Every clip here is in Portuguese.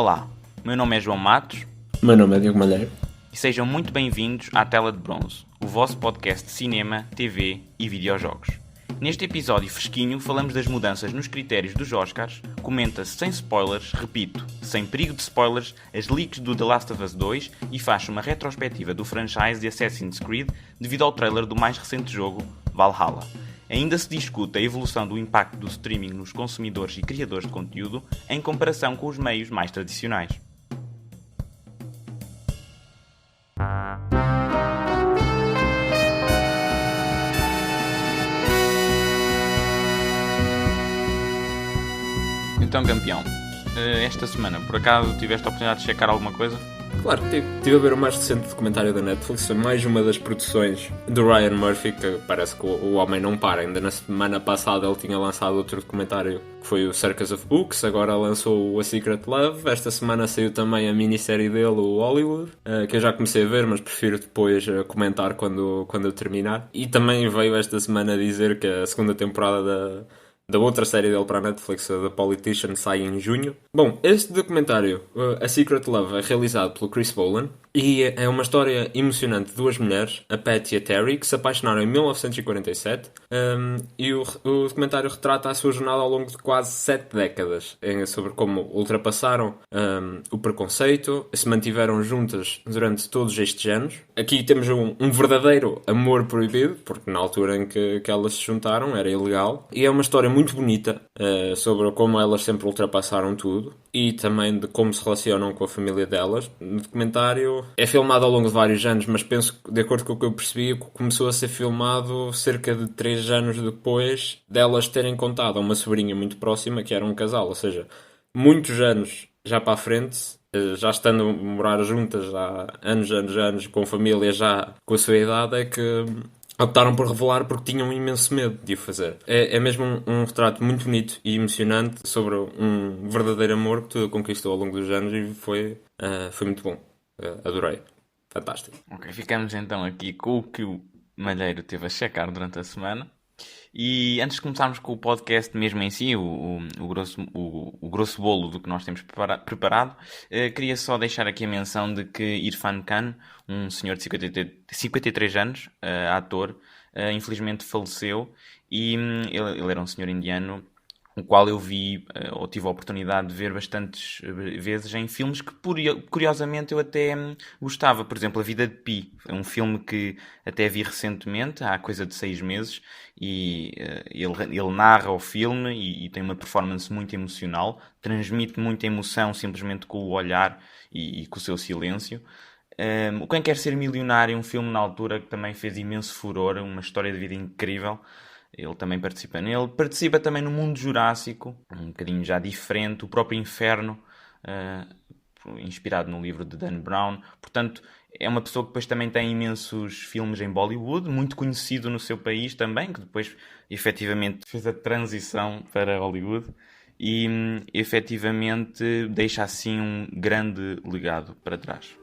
Olá, meu nome é João Matos. Meu nome é Diogo Malheiro. E sejam muito bem-vindos à Tela de Bronze, o vosso podcast de cinema, TV e videojogos. Neste episódio fresquinho falamos das mudanças nos critérios dos Oscars, comenta-se sem spoilers, repito, sem perigo de spoilers, as leaks do The Last of Us 2 e faz uma retrospectiva do franchise de Assassin's Creed devido ao trailer do mais recente jogo, Valhalla. Ainda se discute a evolução do impacto do streaming nos consumidores e criadores de conteúdo em comparação com os meios mais tradicionais. Então, campeão, esta semana, por acaso, tiveste a oportunidade de checar alguma coisa? Claro que tive a ver o mais recente documentário da Netflix, foi mais uma das produções do Ryan Murphy, que parece que o homem não para. Ainda na semana passada ele tinha lançado outro documentário, que foi o Circus of Books, agora lançou o A Secret Love. Esta semana saiu também a minissérie dele, o Hollywood, que eu já comecei a ver, mas prefiro depois comentar quando eu terminar. E também veio esta semana dizer que a segunda temporada da outra série dele para a Netflix, The Politician, sai em junho. Bom, este documentário, A Secret Love, é realizado pelo Chris Bolan e é uma história emocionante de duas mulheres, a Pat e a Terry, que se apaixonaram em 1947 e o documentário retrata a sua jornada ao longo de quase 7 décadas, sobre como ultrapassaram o preconceito, se mantiveram juntas durante todos estes anos. Aqui temos um verdadeiro amor proibido, porque na altura em que elas se juntaram era ilegal, e é uma história muito bonita sobre como elas sempre ultrapassaram tudo e também de como se relacionam com a família delas. No documentário é filmado ao longo de vários anos, mas penso que, de acordo com o que eu percebi, começou a ser filmado cerca de 3 anos depois delas terem contado a uma sobrinha muito próxima que era um casal, ou seja, muitos anos já para a frente, já estando a morar juntas há anos, com família já com a sua idade, é que optaram por revelar porque tinham imenso medo de o fazer. É mesmo um retrato muito bonito e emocionante sobre um verdadeiro amor que tudo conquistou ao longo dos anos e foi muito bom. Adorei. Fantástico. Ok, ficamos então aqui com o que o Malheiro teve a checar durante a semana. E antes de começarmos com o podcast mesmo em si, o grosso bolo do que nós temos preparado, queria só deixar aqui a menção de que Irfan Khan, um senhor de 53 anos, ator, infelizmente faleceu e ele era um senhor indiano, o qual eu vi, ou tive a oportunidade de ver bastantes vezes em filmes que, curiosamente, eu até gostava. Por exemplo, A Vida de Pi. É um filme que até vi recentemente, há coisa de 6 meses, e ele narra o filme e tem uma performance muito emocional, transmite muita emoção simplesmente com o olhar e com o seu silêncio. O Quem Quer Ser Milionário, um filme na altura que também fez imenso furor, uma história de vida incrível. Ele também participa nele. Participa também no Mundo Jurássico, um bocadinho já diferente. O próprio Inferno, inspirado no livro de Dan Brown. Portanto, é uma pessoa que depois também tem imensos filmes em Bollywood, muito conhecido no seu país também, que depois efetivamente fez a transição para Hollywood e efetivamente deixa assim um grande legado para trás.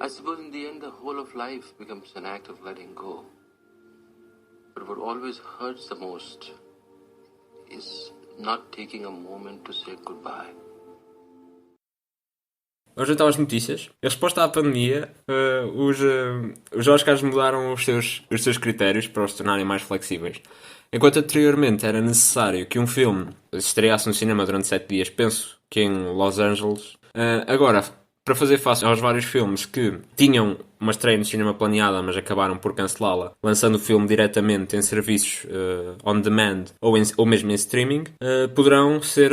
I suppose in the end the whole of life becomes an act of letting go. But what always hurts the most is not taking a moment to say goodbye. Hoje então as notícias. Em resposta à pandemia, os Oscars mudaram os seus critérios para os tornarem mais flexíveis. Enquanto anteriormente era necessário que um filme estreasse no cinema durante 7 dias, penso que em Los Angeles, agora, para fazer face aos vários filmes que tinham uma estreia no cinema planeada, mas acabaram por cancelá-la, lançando o filme diretamente em serviços on demand ou mesmo em streaming, poderão ser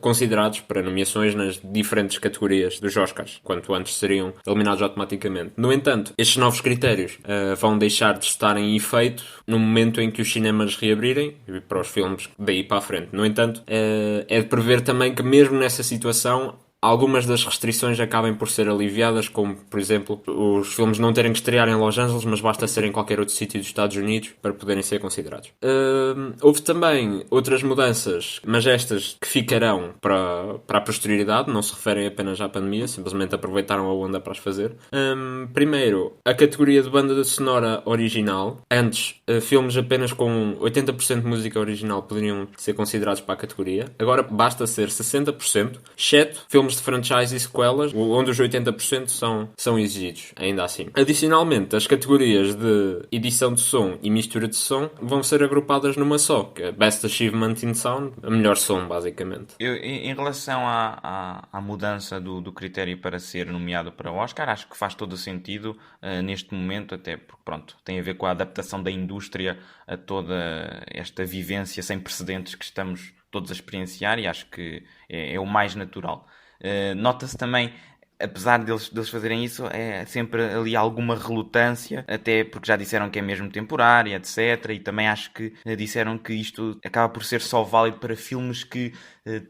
considerados para nomeações nas diferentes categorias dos Oscars, quanto antes seriam eliminados automaticamente. No entanto, estes novos critérios vão deixar de estar em efeito no momento em que os cinemas reabrirem, para os filmes daí para a frente. No entanto, é de prever também que mesmo nessa situação algumas das restrições acabem por ser aliviadas, como, por exemplo, os filmes não terem que estrear em Los Angeles, mas basta ser em qualquer outro sítio dos Estados Unidos para poderem ser considerados. Houve também outras mudanças, mas estas que ficarão para a posterioridade, não se referem apenas à pandemia, simplesmente aproveitaram a onda para as fazer. Primeiro, a categoria de banda sonora original. Antes, filmes apenas com 80% de música original poderiam ser considerados para a categoria. Agora basta ser 60%, exceto filmes filmes de franchise e sequelas, onde os 80% são exigidos, ainda assim. Adicionalmente, as categorias de edição de som e mistura de som vão ser agrupadas numa só, que é Best Achievement in Sound, a melhor som, basicamente. Em relação à mudança do critério para ser nomeado para o Oscar, acho que faz todo o sentido neste momento, até porque, pronto, tem a ver com a adaptação da indústria a toda esta vivência sem precedentes que estamos todos a experienciar, e acho que é o mais natural. Nota-se também, apesar deles fazerem isso, é sempre ali alguma relutância, até porque já disseram que é mesmo temporária, etc. E também acho que disseram que isto acaba por ser só válido para filmes que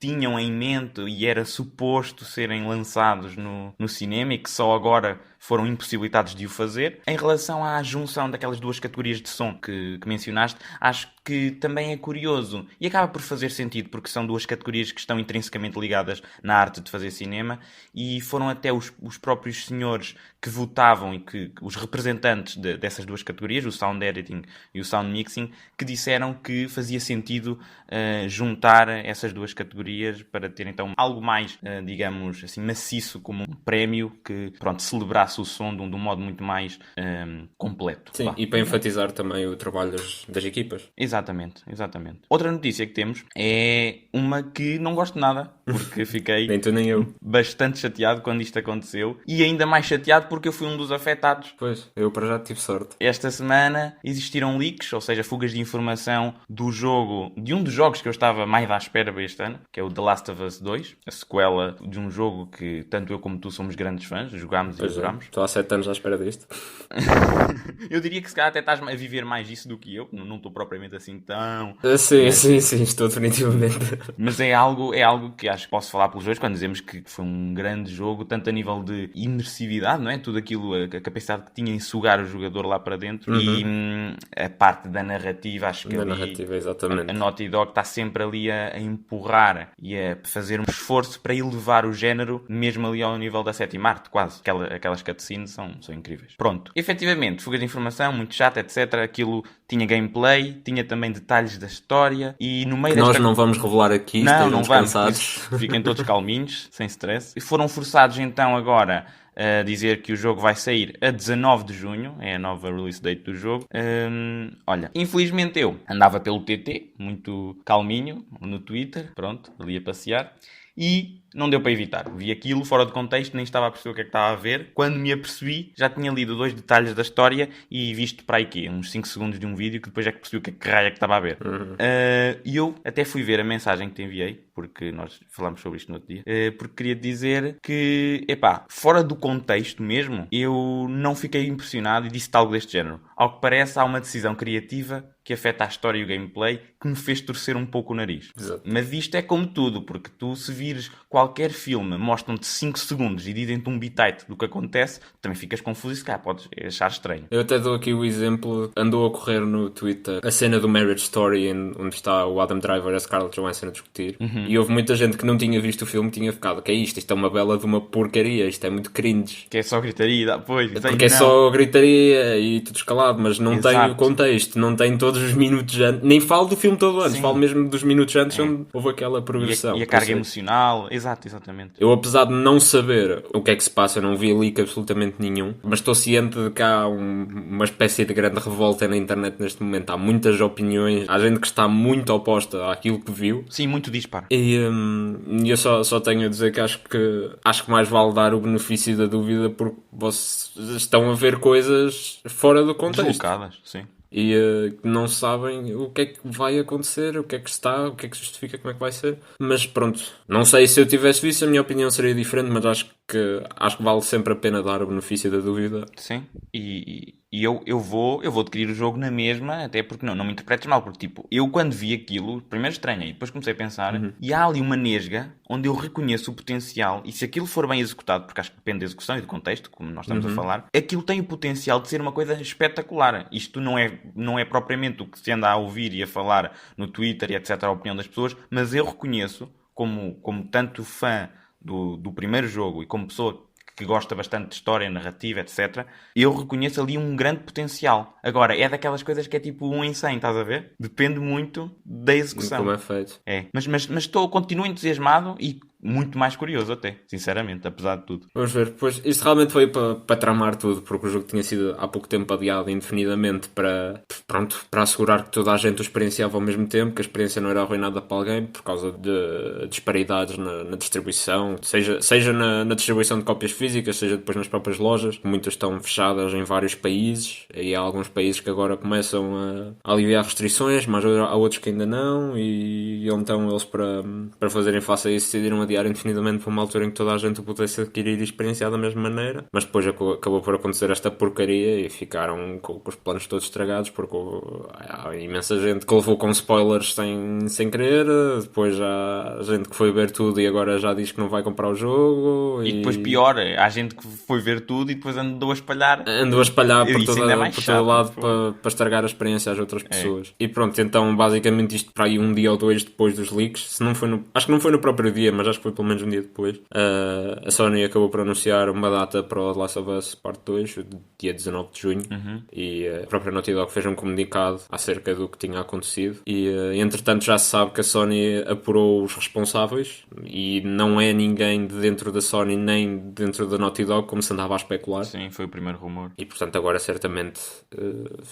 tinham em mente e era suposto serem lançados no cinema e que só agora foram impossibilitados de o fazer. Em relação à junção daquelas duas categorias de som que mencionaste, acho que também é curioso e acaba por fazer sentido, porque são duas categorias que estão intrinsecamente ligadas na arte de fazer cinema, e foram até os próprios senhores que votavam e que os representantes dessas duas categorias, o Sound Editing e o Sound Mixing, que disseram que fazia sentido juntar essas duas categorias para ter então algo mais, digamos assim, maciço, como um prémio que, pronto, celebrasse o som de um modo muito mais completo. Sim, e para enfatizar também o trabalho das equipas. Exatamente. Outra notícia que temos é uma que não gosto nada, porque fiquei Nem tu nem eu. bastante chateado quando isto aconteceu, e ainda mais chateado porque eu fui um dos afetados. Pois, eu para já tive sorte. Esta semana existiram leaks, ou seja, fugas de informação de um dos jogos que eu estava mais à espera para este ano, que é o The Last of Us 2, a sequela de um jogo que tanto eu como tu somos grandes fãs, jogámos e adorámos. Estou há 7 anos à espera disto. Eu diria que se calhar até estás a viver mais isso do que eu, não estou propriamente assim tão... Sim, estou definitivamente. Mas é algo que acho que posso falar pelos dois quando dizemos que foi um grande jogo, tanto a nível de imersividade, não é? Tudo aquilo, a capacidade que tinha em sugar o jogador lá para dentro, e a parte da narrativa, acho que Da ali narrativa, exatamente. a Naughty Dog está sempre ali a empurrar e a fazer um esforço para elevar o género, mesmo ali ao nível da sétima arte, quase. Aquelas cutscenes são incríveis. Pronto. Efetivamente, fuga de informação, muito chata, etc. Aquilo tinha gameplay, tinha também detalhes da história, e no meio Nós não vamos revelar aqui, não vamos, cansados. isso, fiquem todos calminhos, sem stress. E foram forçados então agora a dizer que o jogo vai sair a 19 de junho, é a nova release date do jogo. Olha, infelizmente eu andava pelo TT, muito calminho, no Twitter, pronto, ali a passear, e não deu para evitar. Vi aquilo fora de contexto, nem estava a perceber o que é que estava a ver. Quando me apercebi, já tinha lido 2 detalhes da história e visto para aí quê? Uns 5 segundos de um vídeo, que depois é que percebi o que raio é que estava a ver. E eu até fui ver a mensagem que te enviei, porque nós falámos sobre isto no outro dia, porque queria dizer que, fora do contexto mesmo, eu não fiquei impressionado e disse algo deste género. Ao que parece, há uma decisão criativa que afeta a história e o gameplay que me fez torcer um pouco o nariz. Exato. Mas isto é como tudo, porque tu, se vires qualquer filme, mostram-te 5 segundos e dizem-te um bitite do que acontece, também ficas confuso e se calhar podes achar estranho. Eu até dou aqui o exemplo, andou a correr no Twitter a cena do Marriage Story, onde está o Adam Driver e a Scarlett Johansson a discutir, e houve muita gente que não tinha visto o filme, tinha ficado, que é isto? Isto é uma bela de uma porcaria, isto é muito cringe. Que é só gritaria, pois. Porque é só gritaria e tudo escalado, mas não tem Exato. o contexto, não tem todos os minutos antes, nem falo do filme todo antes, Sim. falo mesmo dos minutos antes onde houve aquela progressão. E a carga emocional, exatamente. Eu, apesar de não saber o que é que se passa, eu não vi leak absolutamente nenhum, mas estou ciente de que há uma espécie de grande revolta na internet neste momento. Há muitas opiniões, há gente que está muito oposta àquilo que viu. Sim, muito disparo. E eu só tenho a dizer que acho que mais vale dar o benefício da dúvida, porque vocês estão a ver coisas fora do contexto. Deslocadas, sim. E não sabem o que é que vai acontecer, o que é que está, o que é que justifica, como é que vai ser. Mas pronto, não sei, se eu tivesse visto, a minha opinião seria diferente, mas acho que vale sempre a pena dar o benefício da dúvida. Sim, e eu vou adquirir o jogo na mesma, até porque não me interpretes mal, porque tipo, eu quando vi aquilo, primeiro estranhei, depois comecei a pensar, e há ali uma nesga onde eu reconheço o potencial, e se aquilo for bem executado, porque acho que depende da execução e do contexto, como nós estamos a falar, aquilo tem o potencial de ser uma coisa espetacular. Isto não é propriamente o que se anda a ouvir e a falar no Twitter e etc, a opinião das pessoas, mas eu reconheço, como tanto fã do primeiro jogo e como pessoa que gosta bastante de história, narrativa, etc., eu reconheço ali um grande potencial. Agora, é daquelas coisas que é tipo 1 em 100, estás a ver? Depende muito da execução. Como é feito. É. Mas continuo entusiasmado e muito mais curioso até, sinceramente, apesar de tudo. Vamos ver, pois isto realmente veio para tramar tudo, porque o jogo tinha sido há pouco tempo adiado indefinidamente para assegurar que toda a gente o experienciava ao mesmo tempo, que a experiência não era arruinada para alguém por causa de disparidades na distribuição, seja na distribuição de cópias físicas, seja depois nas próprias lojas, muitas estão fechadas em vários países, e há alguns países que agora começam a aliviar restrições, mas há outros que ainda não, e então eles para fazerem face a isso decidiram adiar indefinidamente para uma altura em que toda a gente o pudesse adquirir e experienciar da mesma maneira, mas depois acabou por acontecer esta porcaria e ficaram com os planos todos estragados, porque há imensa gente que levou com spoilers sem querer, depois há gente que foi ver tudo e agora já diz que não vai comprar o jogo. E depois pior, há gente que foi ver tudo e depois andou a espalhar por todo lado para estragar a experiência às outras pessoas. E pronto, então basicamente isto para aí um dia ou dois depois dos leaks, se não foi acho que não foi no próprio dia, mas acho que foi pelo menos um dia depois, a Sony acabou por anunciar uma data para o The Last of Us Part 2, dia 19 de junho, e a própria Naughty Dog fez um comunicado acerca do que tinha acontecido, e entretanto já se sabe que a Sony apurou os responsáveis, e não é ninguém de dentro da Sony nem dentro da Naughty Dog, como se andava a especular. Sim, foi o primeiro rumor. E portanto agora certamente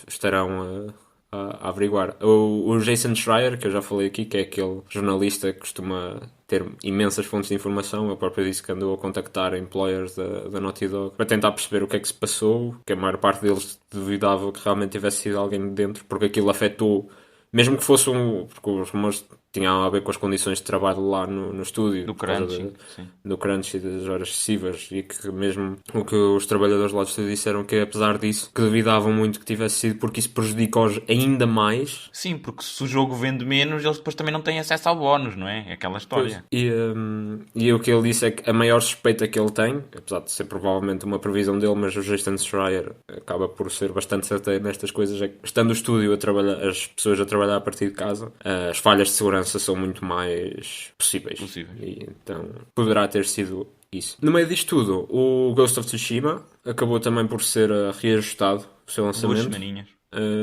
estarão a averiguar. O Jason Schreier, que eu já falei aqui, que é aquele jornalista que costuma ter imensas fontes de informação, eu próprio disse que andou a contactar employers da Naughty Dog para tentar perceber o que é que se passou, que a maior parte deles duvidava que realmente tivesse sido alguém de dentro, porque aquilo afetou, mesmo que fosse porque os rumores tinham a ver com as condições de trabalho lá no estúdio, do crunch, do crunch e das horas excessivas, e que mesmo o que os trabalhadores lá do estúdio disseram, que apesar disso, que duvidavam muito que tivesse sido, porque isso prejudica-os ainda mais. Sim, porque se o jogo vende menos, eles depois também não têm acesso ao bónus, não é? É aquela história. E o que ele disse é que a maior suspeita que ele tem, apesar de ser provavelmente uma previsão dele, mas o Jason Schreier acaba por ser bastante certeiro nestas coisas, é que estando o estúdio a trabalhar, as pessoas a trabalhar a partir de casa, as falhas de segurança são muito mais possíveis. E então poderá ter sido isso. No meio disto tudo, o Ghost of Tsushima acabou também por ser reajustado o seu lançamento. 2 semaninhas.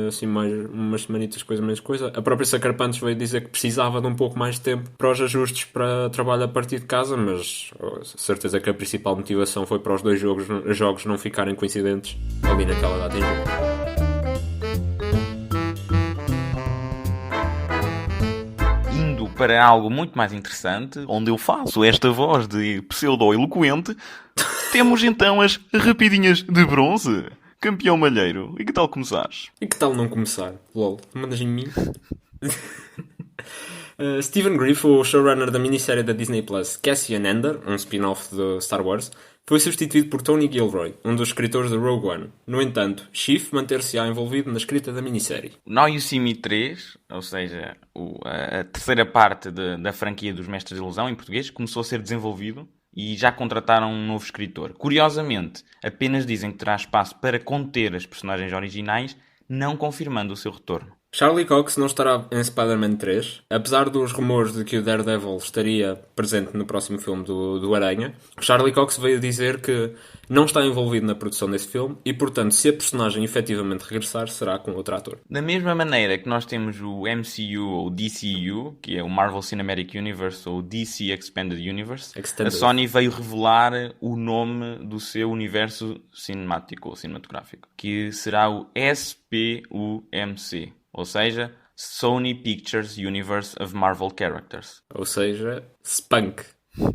Assim, mais umas semanitas, coisa menos coisa. A própria Sucker Punch veio dizer que precisava de um pouco mais de tempo para os ajustes para trabalho a partir de casa, mas certeza que a principal motivação foi para os dois jogos não ficarem coincidentes ali naquela data em jogo. Para algo muito mais interessante, onde eu faço esta voz de pseudo-eloquente, temos então as rapidinhas de bronze. Campeão Malheiro, e que tal começares? E que tal não começar? LOL, mandas em mim? Stephen Griff, o showrunner da minissérie da Disney Plus Cassian Andor, um spin-off do Star Wars, foi substituído por Tony Gilroy, um dos escritores de Rogue One. No entanto, Chief manter-se-á envolvido na escrita da minissérie. Now You See Me 3, ou seja, a terceira parte da franquia dos Mestres de Ilusão, em português, começou a ser desenvolvido e já contrataram um novo escritor. Curiosamente, apenas dizem que terá espaço para conter as personagens originais, não confirmando o seu retorno. Charlie Cox não estará em Spider-Man 3, apesar dos rumores de que o Daredevil estaria presente no próximo filme do Aranha. Charlie Cox veio dizer que não está envolvido na produção desse filme e, portanto, se a personagem efetivamente regressar, será com outro ator. Da mesma maneira que nós temos o MCU ou DCU, que é o Marvel Cinematic Universe ou DC Expanded Universe, a Sony veio revelar o nome do seu universo cinemático ou cinematográfico, que será o SPUMC. Ou seja, Sony Pictures Universe of Marvel Characters. Ou seja, Spunk.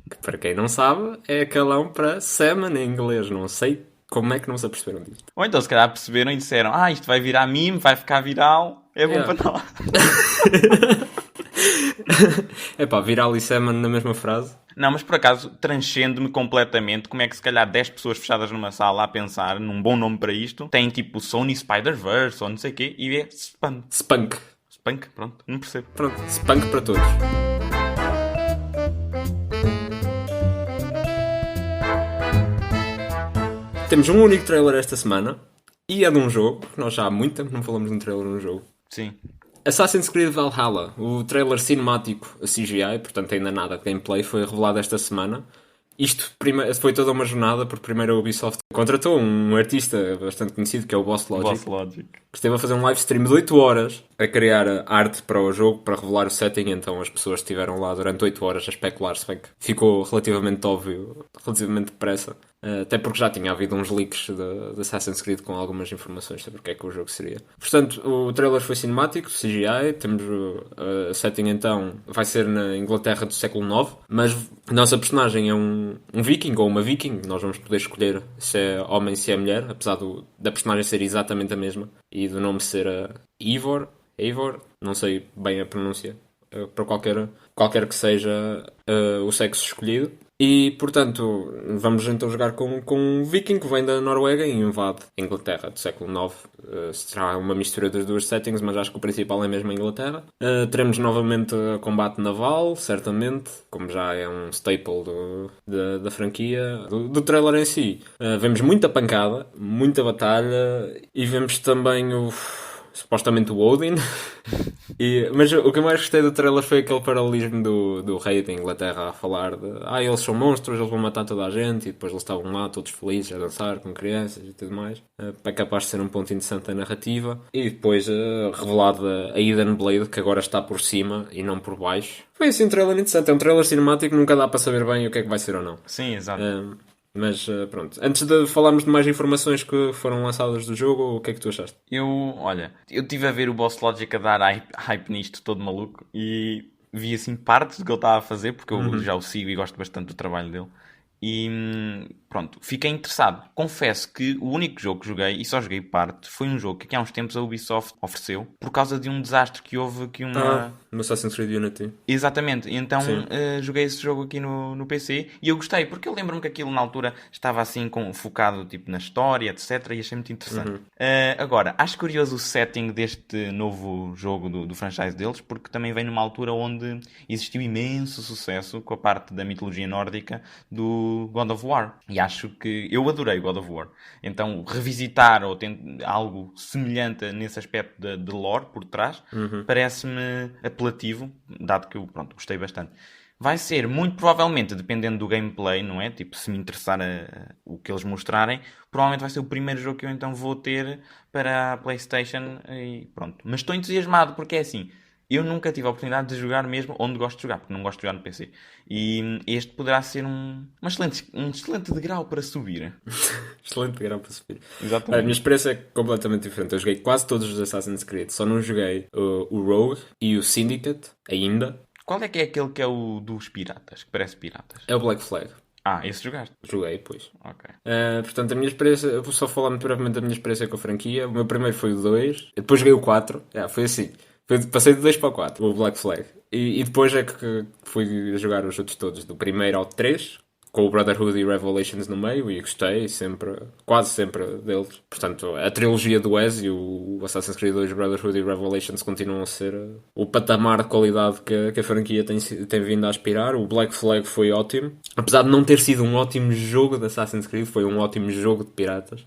Que, para quem não sabe, é calão para Salmon em inglês. Não sei como é que não se aperceberam disto. Ou então, se calhar, perceberam e disseram: isto vai virar meme, vai ficar viral, é bom para nós. Epá, viral e Salmon na mesma frase. Não, mas por acaso transcende-me completamente como é que se calhar 10 pessoas fechadas numa sala a pensar num bom nome para isto tem tipo Sony Spider-Verse ou não sei o quê e é Spunk. Spunk, pronto, não percebo. Pronto, Spunk para todos. Temos um único trailer esta semana e é de um jogo, que nós já há muito tempo não falamos de um trailer de um jogo. Sim. Assassin's Creed Valhalla, o trailer cinemático CGI, portanto ainda nada de gameplay, foi revelado esta semana. Isto foi toda uma jornada, porque primeiro a Ubisoft contratou um artista bastante conhecido, que é o Boss Logic, Boss Logic. que esteve a fazer um live stream de 8 horas a criar arte para o jogo, para revelar o setting. Então as pessoas estiveram lá durante 8 horas a especular, se bem que ficou relativamente óbvio, relativamente depressa. Até porque já tinha havido uns leaks de Assassin's Creed com algumas informações sobre o que é que o jogo seria. Portanto, o trailer foi cinemático, CGI. Temos o setting, então, vai ser na Inglaterra do século IX, mas a nossa personagem é um viking ou uma viking. Nós vamos poder escolher se é homem, se é mulher, apesar da personagem ser exatamente a mesma e do nome ser Eivor, não sei bem a pronúncia, para qualquer que seja o sexo escolhido. E, portanto, vamos então jogar com um viking que vem da Noruega e invade a Inglaterra do século IX. Será uma mistura das duas settings, mas acho que o principal é mesmo a Inglaterra. Teremos novamente combate naval, certamente, como já é um staple da franquia. Do trailer em si, vemos muita pancada, muita batalha e vemos também supostamente o Odin. Mas o que eu mais gostei do trailer foi aquele paralelismo do rei da Inglaterra a falar de eles são monstros, eles vão matar toda a gente, e depois eles estavam lá todos felizes a dançar com crianças e tudo mais. É capaz de ser um ponto interessante da narrativa. E depois revelado a Eden Blade, que agora está por cima e não por baixo. Foi assim um trailer interessante, é um trailer cinemático, nunca dá para saber bem o que é que vai ser ou não. Sim, exato. Mas pronto, antes de falarmos de mais informações que foram lançadas do jogo, o que é que tu achaste? Eu estive a ver o Boss Logic a dar hype nisto todo maluco e vi assim partes do que ele estava a fazer, porque eu já o sigo e gosto bastante do trabalho dele. E pronto, fiquei interessado. Confesso que o único jogo que joguei, e só joguei parte, foi um jogo que há uns tempos a Ubisoft ofereceu por causa de um desastre que houve aqui no Assassin's Creed Unity. Exatamente, então joguei esse jogo aqui no PC e eu gostei, porque eu lembro-me que aquilo na altura estava assim focado tipo, na história, etc, e achei muito interessante. Agora, acho curioso o setting deste novo jogo do franchise deles, porque também vem numa altura onde existiu imenso sucesso com a parte da mitologia nórdica do God of War. E acho que eu adorei God of War. Então, revisitar ou algo semelhante nesse aspecto de lore por trás, parece-me apelativo, dado que eu, gostei bastante. Vai ser, muito provavelmente, dependendo do gameplay, não é? Tipo, se me interessar o que eles mostrarem, provavelmente vai ser o primeiro jogo que eu então vou ter para a PlayStation e pronto. Mas estou entusiasmado porque é assim, eu nunca tive a oportunidade de jogar mesmo onde gosto de jogar, porque não gosto de jogar no PC. E este poderá ser um excelente degrau para subir. Excelente degrau para subir. Exatamente. A minha experiência é completamente diferente. Eu joguei quase todos os Assassin's Creed, só não joguei o Rogue e o Syndicate ainda. Qual é aquele que é o dos piratas, que parece piratas? É o Black Flag. Esse jogaste? Joguei, pois. Ok. Portanto, a minha experiência... Eu vou só falar muito brevemente da minha experiência com a franquia. O meu primeiro foi o 2. Depois joguei o 4. Foi assim. Passei do 2 para o 4, o Black Flag. E depois é que fui jogar os outros todos, do primeiro ao 3, com o Brotherhood e Revelations no meio, e gostei quase sempre deles. Portanto, a trilogia do Ezio, o Assassin's Creed 2, Brotherhood e Revelations continuam a ser o patamar de qualidade que a franquia tem vindo a aspirar. O Black Flag foi ótimo. Apesar de não ter sido um ótimo jogo de Assassin's Creed, foi um ótimo jogo de piratas.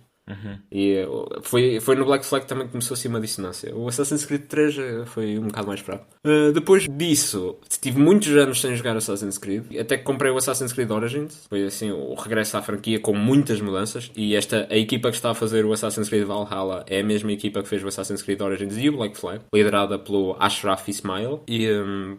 E foi no Black Flag também que começou assim uma dissonância. O Assassin's Creed 3 foi um bocado mais fraco. Depois disso, tive muitos anos sem jogar Assassin's Creed, até que comprei o Assassin's Creed Origins. Foi assim o regresso à franquia com muitas mudanças. E a equipa que está a fazer o Assassin's Creed Valhalla é a mesma equipa que fez o Assassin's Creed Origins e o Black Flag, liderada pelo Ashraf Ismail. E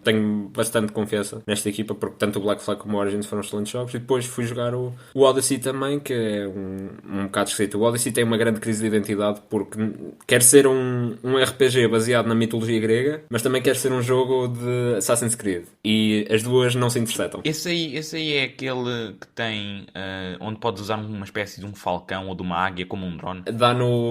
tenho bastante confiança nesta equipa, porque tanto o Black Flag como o Origins foram excelentes jogos. E depois fui jogar o Odyssey também, que é um bocado escrito. O Odyssey tem uma grande crise de identidade porque quer ser um RPG baseado na mitologia grega, mas também quer ser um jogo de Assassin's Creed. E as duas não se interceptam. Esse aí é aquele que tem onde podes usar uma espécie de um falcão ou de uma águia como um drone?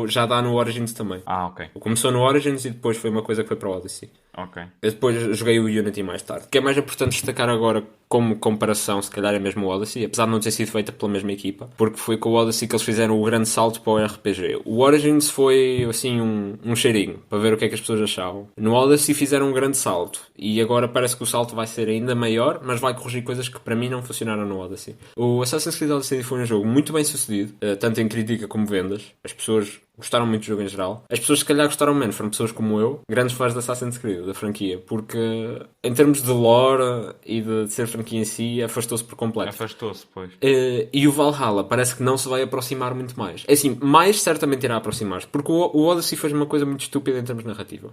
Já dá no Origins também. Ok. Começou no Origins e depois foi uma coisa que foi para o Odyssey. Ok. Eu depois joguei o Unity mais tarde. O que é mais importante destacar agora como comparação, se calhar é mesmo o Odyssey, apesar de não ter sido feita pela mesma equipa, porque foi com o Odyssey que eles fizeram o grande salto para o RPG. O Origins foi assim um cheirinho, para ver o que é que as pessoas achavam. No Odyssey fizeram um grande salto, e agora parece que o salto vai ser ainda maior, mas vai corrigir coisas que para mim não funcionaram no Odyssey. O Assassin's Creed Odyssey foi um jogo muito bem sucedido, tanto em crítica como vendas. As pessoas gostaram muito do jogo em geral. As pessoas que se calhar gostaram menos foram pessoas como eu, grandes fãs de Assassin's Creed, da franquia, porque em termos de lore e de ser franquia em si, afastou-se por completo. Afastou-se, pois. E o Valhalla parece que não se vai aproximar muito mais. É assim, mais certamente irá aproximar-se, porque o Odyssey fez uma coisa muito estúpida em termos de narrativa.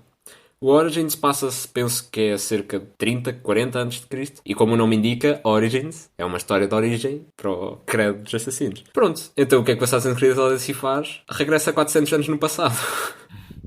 O Origins passa-se, penso que é cerca de 30, 40 anos de Cristo. E como o nome indica, Origins é uma história de origem para o credo dos assassinos. Pronto, então o que é que o Assassin's Creed Odyssey faz? Regressa 400 anos no passado.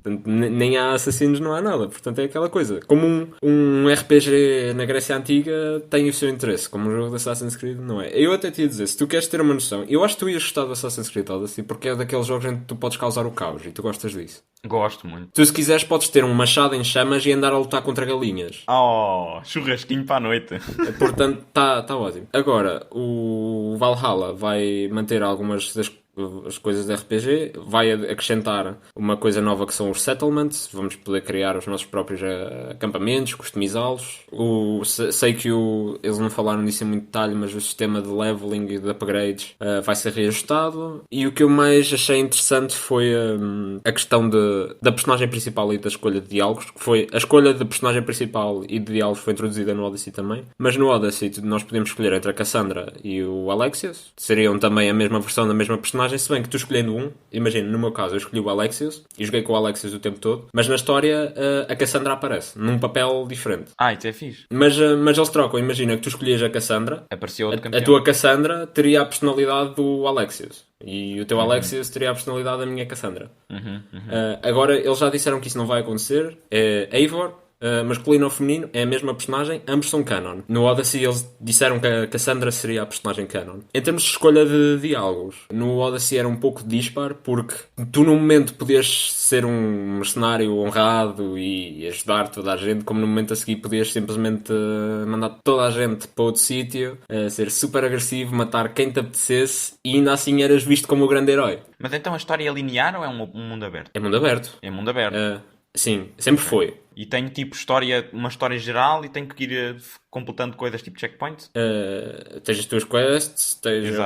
Portanto, nem há assassinos, não há nada. Portanto, é aquela coisa. Como um RPG na Grécia Antiga tem o seu interesse, como um jogo de Assassin's Creed, não é? Eu até te ia dizer, se tu queres ter uma noção, eu acho que tu ias gostar do Assassin's Creed Odyssey, porque é daqueles jogos em que tu podes causar o caos, e tu gostas disso. Gosto muito. Tu, se quiseres, podes ter um machado em chamas e andar a lutar contra galinhas. Oh, churrasquinho para a noite. Portanto, tá ótimo. Agora, o Valhalla vai manter algumas das as coisas de RPG, vai acrescentar uma coisa nova que são os settlements, vamos poder criar os nossos próprios acampamentos, customizá-los. Sei que eles não falaram disso em muito detalhe, mas o sistema de leveling e de upgrades vai ser reajustado. E o que eu mais achei interessante foi a questão da personagem principal e da escolha de diálogos, que foi a escolha da personagem principal e de diálogos foi introduzida no Odyssey também, mas no Odyssey nós podemos escolher entre a Cassandra e o Alexios, seriam também a mesma versão da mesma personagem, se bem que tu escolhendo um, imagina, no meu caso eu escolhi o Alexios e joguei com o Alexios o tempo todo, mas na história a Cassandra aparece num papel diferente. Isso é fixe. Mas eles trocam, imagina que tu escolhias a Cassandra, apareceu outro campeão. A tua Cassandra teria a personalidade do Alexios e o teu Alexios teria a personalidade da minha Cassandra. Agora eles já disseram que isso não vai acontecer, é Eivor, masculino ou feminino, é a mesma personagem, ambos são canon. No Odyssey eles disseram que a Cassandra seria a personagem canon. Em termos de escolha de diálogos, no Odyssey era um pouco dispar, porque tu no momento podias ser um mercenário honrado e ajudar toda a gente, como no momento a seguir podias simplesmente mandar toda a gente para outro sítio, ser super agressivo, matar quem te apetecesse e ainda assim eras visto como o grande herói. Mas então a história é linear ou é um mundo aberto? É mundo aberto. É mundo aberto. Sim, sempre foi. E tem tipo uma história geral e tem que ir completando coisas tipo checkpoints? Tens as tuas quests,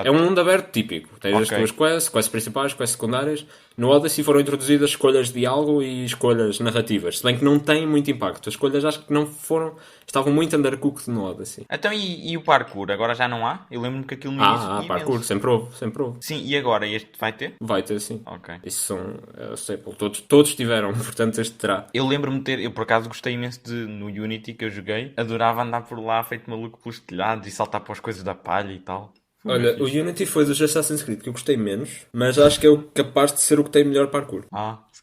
é um mundo aberto típico. Tens as tuas quests principais, quests secundárias. No Odyssey foram introduzidas escolhas de diálogo e escolhas narrativas, se bem que não tem muito impacto. As escolhas acho que não foram... Estavam muito undercooked no Odyssey. Então e o parkour? Agora já não há? Eu lembro-me que aquilo no início... parkour, sempre houve. Sim, e agora este vai ter? Vai ter, sim. Ok. Isso são... todos tiveram, portanto este terá. Eu lembro-me de ter... Eu por acaso gostei imenso no Unity que eu joguei. Adorava andar por lá feito maluco pelos telhados e saltar para as coisas da palha e tal. Olha, o Unity foi dos Assassin's Creed que eu gostei menos, mas acho que é capaz de ser o que tem melhor parkour.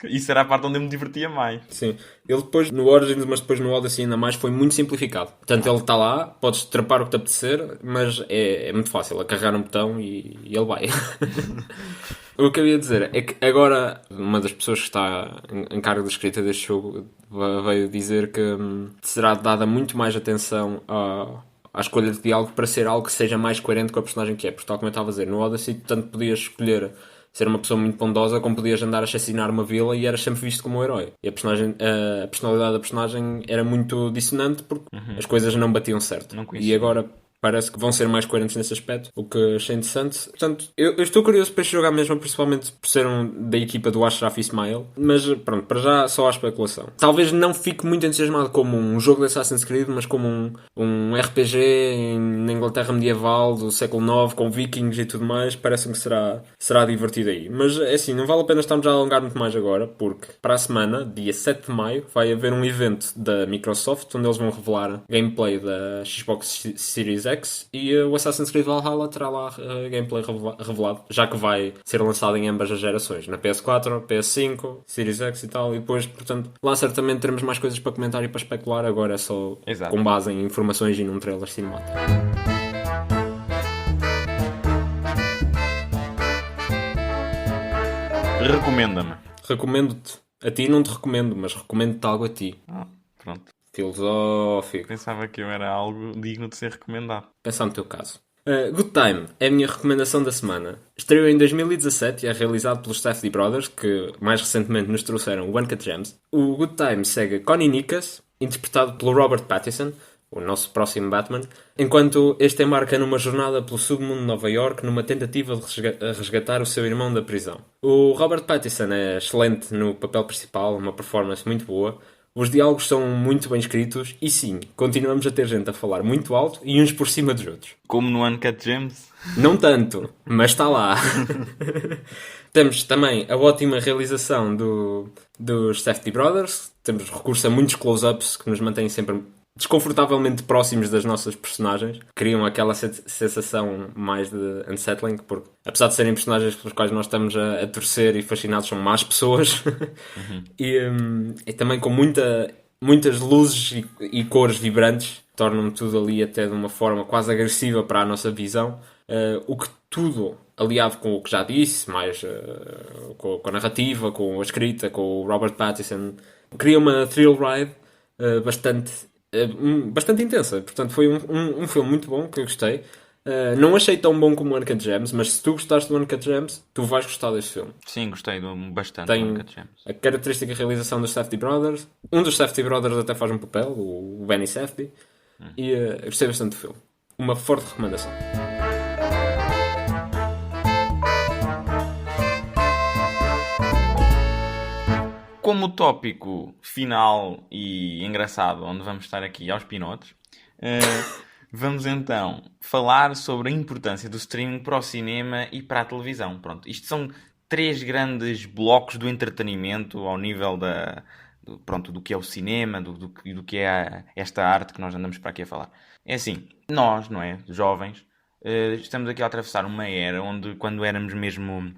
Isso era a parte onde eu me divertia mais. Sim. Ele depois, no Origins, mas depois no Odyssey ainda mais, foi muito simplificado. Portanto, ele está lá, podes trepar o que te apetecer, mas é muito fácil. É carregar um botão e ele vai. O que eu ia dizer é que agora uma das pessoas que está em cargo da escrita deste jogo veio dizer que será dada muito mais atenção à escolha de diálogo para ser algo que seja mais coerente com a personagem que é. Porque tal como eu estava a dizer, no Odyssey tanto podias escolher ser uma pessoa muito bondosa como podias andar a assassinar uma vila e eras sempre visto como um herói. E a personalidade da personagem era muito dissonante porque as coisas não batiam certo. E agora parece que vão ser mais coerentes nesse aspecto, o que achei interessante. Portanto, eu estou curioso para este jogar mesmo, principalmente por ser da equipa do Ashraf Ismail, mas pronto, para já só há especulação. Talvez não fique muito entusiasmado como um jogo de Assassin's Creed, mas como um RPG na Inglaterra medieval do século IX, com vikings e tudo mais, parece-me que será divertido aí. Mas é assim, não vale a pena estarmos a alongar muito mais agora, porque para a semana, dia 7 de maio, vai haver um evento da Microsoft, onde eles vão revelar gameplay da Xbox Series X, e o Assassin's Creed Valhalla terá lá gameplay revelado, já que vai ser lançado em ambas as gerações, na PS4, PS5, Series X e tal, e depois, portanto, lá certamente teremos mais coisas para comentar e para especular, agora é só com base em informações e num trailer cinemático. Recomenda-me. Recomendo-te. A ti não te recomendo, mas recomendo-te algo a ti. Pronto. Filosófico. Pensava que eu era algo digno de ser recomendado. Pensar no teu caso. Good Time é a minha recomendação da semana. Estreou em 2017 e é realizado pelos Safdie Brothers, que mais recentemente nos trouxeram One Cut Gems. O Good Time segue Connie Nikas, interpretado pelo Robert Pattinson, o nosso próximo Batman, enquanto este embarca numa jornada pelo submundo de Nova York numa tentativa de resgatar o seu irmão da prisão. O Robert Pattinson é excelente no papel principal, uma performance muito boa. Os diálogos são muito bem escritos e sim, continuamos a ter gente a falar muito alto e uns por cima dos outros. Como no Uncut Gems. Não tanto, mas está lá. Temos também a ótima realização dos Safdie Brothers. Temos recurso a muitos close-ups que nos mantêm sempre desconfortavelmente próximos das nossas personagens. Criam aquela sensação mais de unsettling, porque apesar de serem personagens pelos quais nós estamos a torcer e fascinados, são más pessoas. E também com muitas luzes e cores vibrantes, tornam tudo ali até de uma forma quase agressiva para a nossa visão. O que tudo, aliado com o que já disse, mais com a narrativa, com a escrita, com o Robert Pattinson, cria uma thrill ride bastante intensa. Portanto, foi um filme muito bom, que eu gostei. Não achei tão bom como o Uncut Gems, mas se tu gostaste do Uncut Gems, tu vais gostar deste filme. Sim, gostei bastante Tem do Uncut Gems. a característica realização dos Safdie Brothers. Um dos Safdie Brothers até faz um papel, o Benny Safdie. E eu gostei bastante do filme. Uma forte recomendação. Como tópico final e engraçado, onde vamos estar aqui aos pinotes, vamos então falar sobre a importância do streaming para o cinema e para a televisão. Pronto, isto são 3 grandes blocos do entretenimento ao nível do que é o cinema, do que é esta arte que nós andamos para aqui a falar. É assim, nós, não é, jovens, estamos aqui a atravessar uma era onde, quando éramos mesmo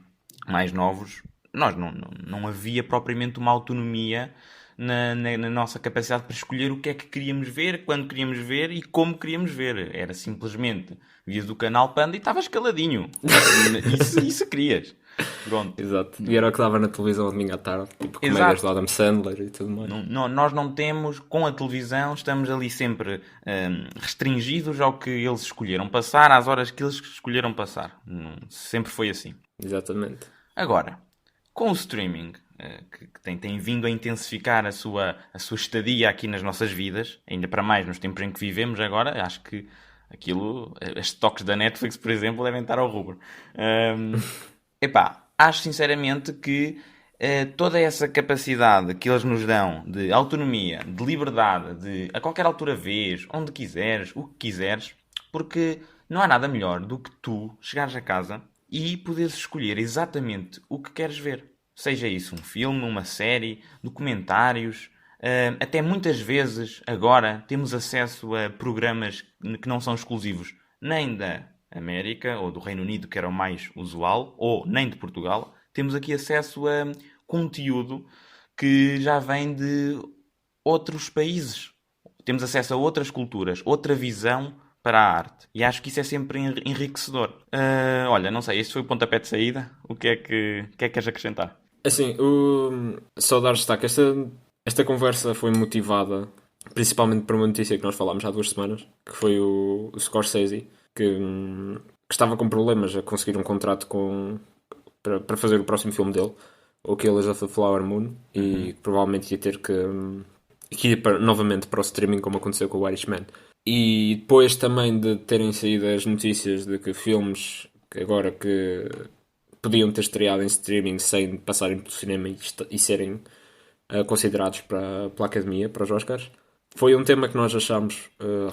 mais novos, nós não havia propriamente uma autonomia na nossa capacidade para escolher o que é que queríamos ver, quando queríamos ver e como queríamos ver. Era simplesmente vias do canal Panda e estavas caladinho. Isso querias. Pronto. Exato. E era o que dava na televisão ao domingo à tarde, tipo comédias do Adam Sandler e tudo mais. Nós não temos, com a televisão, estamos ali sempre restringidos ao que eles escolheram passar, às horas que eles escolheram passar. Sempre foi assim. Exatamente. Agora, com o streaming, que tem vindo a intensificar a sua estadia aqui nas nossas vidas, ainda para mais nos tempos em que vivemos agora, acho que as stocks da Netflix, por exemplo, devem estar ao rubro. Acho sinceramente que toda essa capacidade que eles nos dão de autonomia, de liberdade, de a qualquer altura vês, onde quiseres, o que quiseres, porque não há nada melhor do que tu chegares a casa e poderes escolher exatamente o que queres ver. Seja isso um filme, uma série, documentários, até muitas vezes agora temos acesso a programas que não são exclusivos nem da América ou do Reino Unido, que era o mais usual, ou nem de Portugal. Temos aqui acesso a conteúdo que já vem de outros países. Temos acesso a outras culturas, outra visão para a arte. E acho que isso é sempre enriquecedor. Olha, não sei, este foi o pontapé de saída. O que é que queres acrescentar? Assim, só dar destaque. Esta conversa foi motivada principalmente por uma notícia que nós falámos há 2 semanas, que foi o Scorsese, que estava com problemas a conseguir um contrato para fazer o próximo filme dele, o Killers of the Flower Moon, e provavelmente ia ter que ir novamente para o streaming, como aconteceu com o Irishman. E depois também de terem saído as notícias de que filmes que agora que podiam ter estreado em streaming sem passarem pelo cinema e serem considerados pela Academia, para os Oscars, foi um tema que nós achámos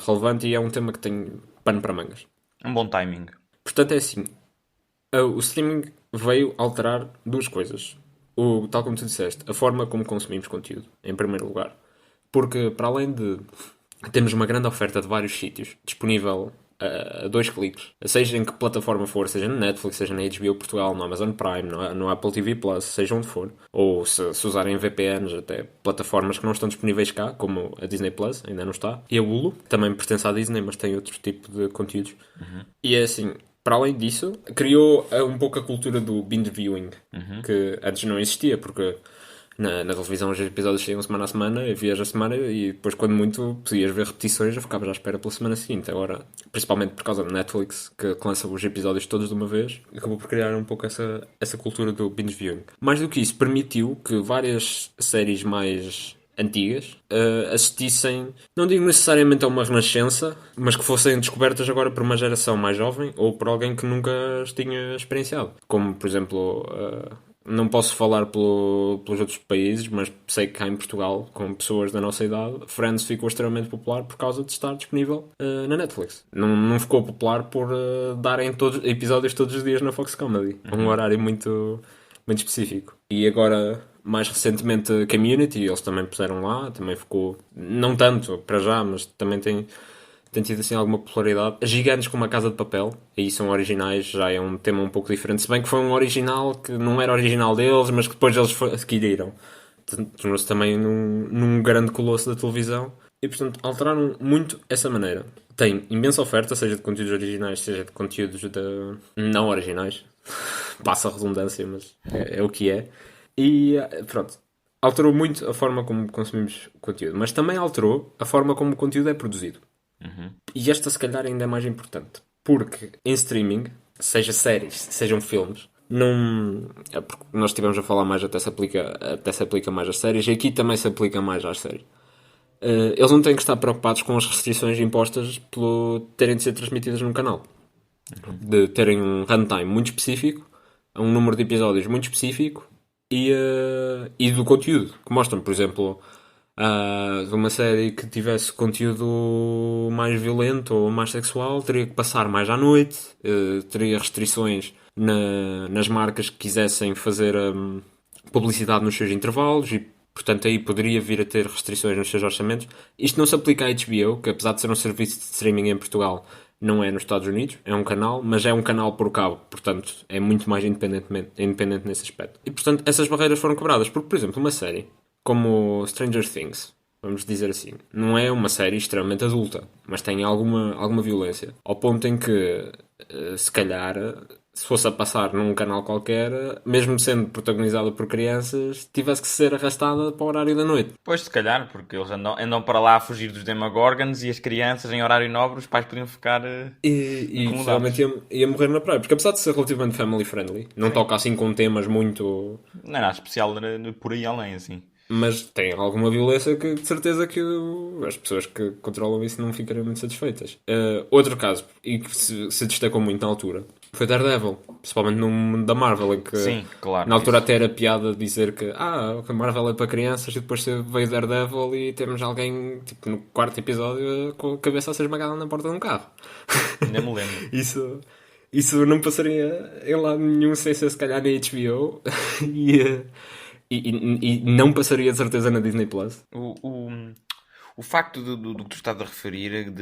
relevante e é um tema que tem pano para mangas. Um bom timing. Portanto, é assim, o streaming veio alterar 2 coisas. Tal como tu disseste, a forma como consumimos conteúdo, em primeiro lugar. Porque, para além de temos uma grande oferta de vários sítios disponível a 2 cliques, seja em que plataforma for, seja na Netflix, seja na HBO Portugal, no Amazon Prime, no Apple TV Plus, seja onde for, ou se usarem VPNs, até plataformas que não estão disponíveis cá, como a Disney Plus, ainda não está, e a Hulu, que também pertence à Disney, mas tem outro tipo de conteúdos. E é assim, para além disso, criou um pouco a cultura do binge viewing, que antes não existia, porque na televisão os episódios saíam semana a semana, e vias a semana, e depois, quando muito, podias ver repetições, já ficavas à espera pela semana seguinte. Agora, principalmente por causa da Netflix, que lança os episódios todos de uma vez, acabou por criar um pouco essa cultura do binge viewing. Mais do que isso, permitiu que várias séries mais antigas assistissem, não digo necessariamente a uma renascença, mas que fossem descobertas agora por uma geração mais jovem ou por alguém que nunca as tinha experienciado. Como, por exemplo, não posso falar pelos outros países, mas sei que cá em Portugal, com pessoas da nossa idade, Friends ficou extremamente popular por causa de estar disponível na Netflix. Não ficou popular por darem episódios todos os dias na Fox Comedy. Um horário muito específico. E agora, mais recentemente, Community, eles também puseram lá, também ficou, não tanto para já, mas também tem tido assim alguma popularidade. Gigantes como a Casa de Papel, aí são originais, já é um tema um pouco diferente, se bem que foi um original que não era original deles, mas que depois eles adquiriram. Tornou-se também num grande colosso da televisão. E, portanto, alteraram muito essa maneira. Tem imensa oferta, seja de conteúdos originais, seja de conteúdos não originais. Passa a redundância, mas é o que é. E, pronto. Alterou muito a forma como consumimos o conteúdo. Mas também alterou a forma como o conteúdo é produzido. E esta, se calhar, ainda é mais importante. Porque em streaming, seja séries, sejam filmes, não... Porque nós estivemos a falar mais, até se aplica mais às séries, e aqui também se aplica mais às séries. Eles não têm que estar preocupados com as restrições impostas por terem de ser transmitidas num canal. De terem um runtime muito específico, um número de episódios muito específico e do conteúdo. Que mostram, por exemplo, de uma série que tivesse conteúdo mais violento ou mais sexual, teria que passar mais à noite, teria restrições nas marcas que quisessem fazer publicidade nos seus intervalos e, portanto, aí poderia vir a ter restrições nos seus orçamentos. Isto não se aplica à HBO, que apesar de ser um serviço de streaming em Portugal, não é nos Estados Unidos, é um canal, mas é um canal por cabo, portanto é muito mais independente nesse aspecto. E, portanto, essas barreiras foram quebradas, porque, por exemplo, uma série como Stranger Things, vamos dizer assim, não é uma série extremamente adulta, mas tem alguma violência, ao ponto em que, se calhar, se fosse a passar num canal qualquer, mesmo sendo protagonizada por crianças, tivesse que ser arrastada para o horário da noite. Pois, se calhar, porque eles andam para lá a fugir dos Demogorgons e as crianças em horário nobre, os pais podiam ficar E incomodados. realmente ia morrer na praia, porque apesar de ser relativamente family friendly, não toca assim com temas muito... Não é nada especial por aí além, assim. Mas tem alguma violência que de certeza que as pessoas que controlam isso não ficariam muito satisfeitas. Outro caso, e que se destacou muito na altura, foi Daredevil. Principalmente no mundo da Marvel, em que Sim, claro. na altura até era piada dizer que a Marvel é para crianças e depois veio Daredevil e temos alguém, tipo, no quarto episódio com a cabeça a ser esmagada na porta de um carro. Ainda me lembro. Isso não passaria em lado nenhum sem ser se calhar na HBO e não passaria de certeza na Disney Plus. O facto do que tu estás a referir,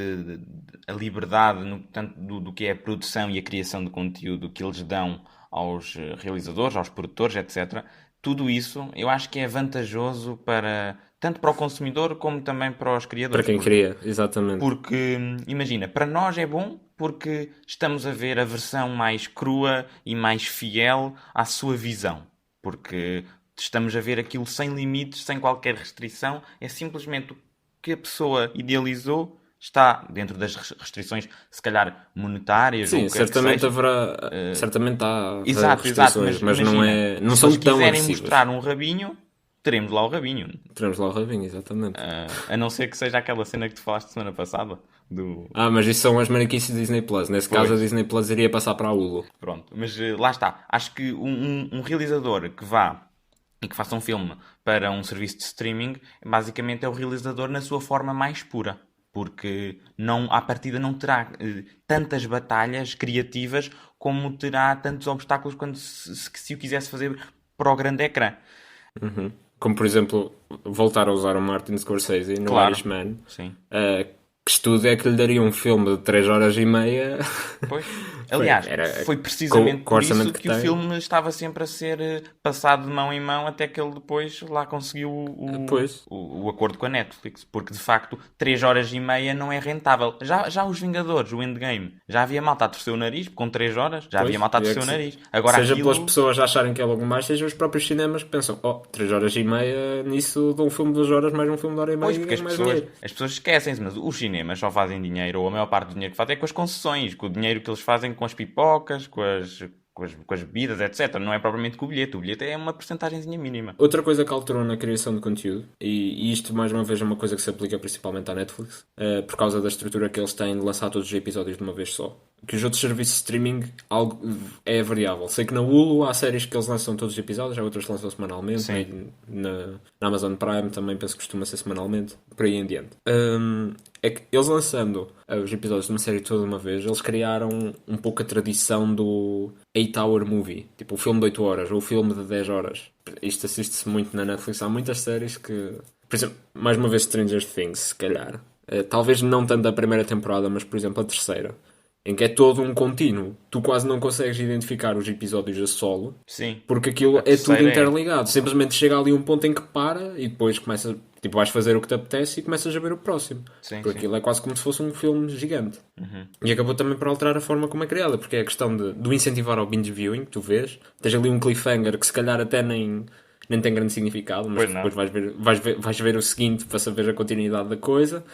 a liberdade tanto do que é a produção e a criação de conteúdo que eles dão aos realizadores, aos produtores, etc. Tudo isso eu acho que é vantajoso tanto para o consumidor como também para os criadores. Para quem cria, exatamente. Porque, imagina, para nós é bom porque estamos a ver a versão mais crua e mais fiel à sua visão. Porque estamos a ver aquilo sem limites, sem qualquer restrição. É simplesmente o que a pessoa idealizou está dentro das restrições, se calhar monetárias. Sim, ou o que certamente seja. haverá. Certamente há Exato, restrições, mas imagina, não se são eles tão quiserem agressivas. mostrar um rabinho, teremos lá o rabinho. Teremos lá o rabinho, exatamente. A não ser que seja aquela cena que tu falaste semana passada. Mas isso são as mariquices da Disney Plus. Nesse caso, a Disney Plus iria passar para a Hulu. Pronto, mas lá está. Acho que um realizador que vá e que faça um filme para um serviço de streaming, basicamente é o realizador na sua forma mais pura. Porque à partida não terá tantas batalhas criativas como terá tantos obstáculos quando se o quisesse fazer para o grande ecrã. Uhum. Como, por exemplo, voltar a usar o Martin Scorsese no Claro. Irishman. Sim. Que estudo é que lhe daria um filme de 3 horas e meia. Pois. Aliás, foi precisamente com o por isso orçamento que que o tem. filme estava sempre a ser passado de mão em mão até que ele depois lá conseguiu o acordo com a Netflix. Porque, de facto, 3 horas e meia não é rentável. Já os Vingadores, o Endgame, já havia malta a torcer o nariz com 3 horas. Já havia malta a torcer o nariz. Agora, seja aquilo... pelas pessoas acharem que é logo mais, seja os próprios cinemas que pensam 3 horas e meia, nisso de um filme de 2 horas, mais um filme de hora e meia. Pois, porque mais as pessoas esquecem-se, mas os cinemas só fazem dinheiro, ou a maior parte do dinheiro que fazem é com as concessões, com o dinheiro que eles fazem com as pipocas, com com as bebidas, etc. Não é propriamente com o bilhete. O bilhete é uma percentagenzinha mínima. Outra coisa que alterou na criação de conteúdo, e isto mais uma vez é uma coisa que se aplica principalmente à Netflix, por causa da estrutura que eles têm de lançar todos os episódios de uma vez só. Que os outros serviços de streaming é variável. Sei que na Hulu há séries que eles lançam todos os episódios, há outras que lançam semanalmente. Na Amazon Prime também penso que costuma ser semanalmente, por aí em diante. É que eles lançando os episódios de uma série toda de uma vez, eles criaram um pouco a tradição do 8-hour movie, tipo o filme de 8 horas ou o filme de 10 horas. Isto assiste-se muito na Netflix. Há muitas séries que, por exemplo, mais uma vez Stranger Things, se calhar. Talvez não tanto a primeira temporada, mas por exemplo a terceira, em que é todo um contínuo. Tu quase não consegues identificar os episódios a solo. Sim. Porque aquilo é tudo interligado. Simplesmente chega ali um ponto em que para e depois começa, tipo, vais fazer o que te apetece e começas a ver o próximo. Sim, porque sim. aquilo é quase como se fosse um filme gigante. E acabou também por alterar a forma como é criada, porque é a questão do incentivar ao binge viewing, que tu vês. Tens ali um cliffhanger que se calhar até nem tem grande significado, mas depois vais ver o seguinte para saber a continuidade da coisa.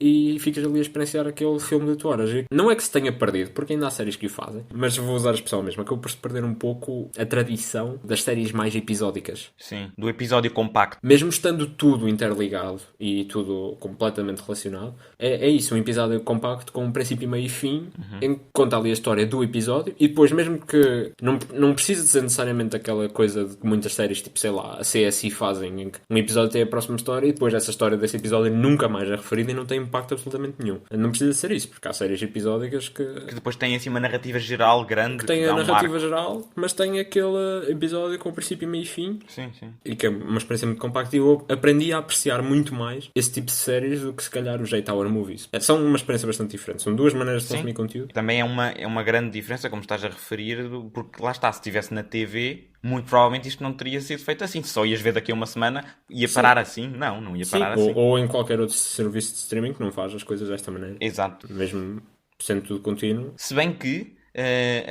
E ficas ali a experienciar aquele filme de 8 horas. E não é que se tenha perdido, porque ainda há séries que o fazem, mas vou usar a expressão mesmo, acabou por se perder um pouco a tradição das séries mais episódicas. Sim, do episódio compacto. Mesmo estando tudo interligado e tudo completamente relacionado, é isso, um episódio compacto com um princípio, meio e fim, em que conta ali a história do episódio, e depois mesmo que não precisa de ser necessariamente aquela coisa de que muitas séries, tipo, sei lá, a CSI fazem, em que um episódio tem a próxima história e depois essa história desse episódio nunca mais é referida e não tem impacto absolutamente nenhum. Não precisa ser isso, porque há séries episódicas que depois têm assim uma narrativa geral grande. Que tem a narrativa geral, mas tem aquele episódio com princípio, meio e fim. Sim, sim. E que é uma experiência muito compacta. E eu aprendi a apreciar muito mais esse tipo de séries do que se calhar os 8-hour movies. São uma experiência bastante diferente. São duas maneiras de consumir conteúdo. Também é uma grande diferença, como estás a referir, porque lá está, se estivesse na TV, muito provavelmente isto não teria sido feito assim. Só ias ver daqui a uma semana, ia parar assim. Não ia parar assim. Ou em qualquer outro serviço de streaming que não faz as coisas desta maneira. Exato. Mesmo sendo tudo contínuo. Se bem que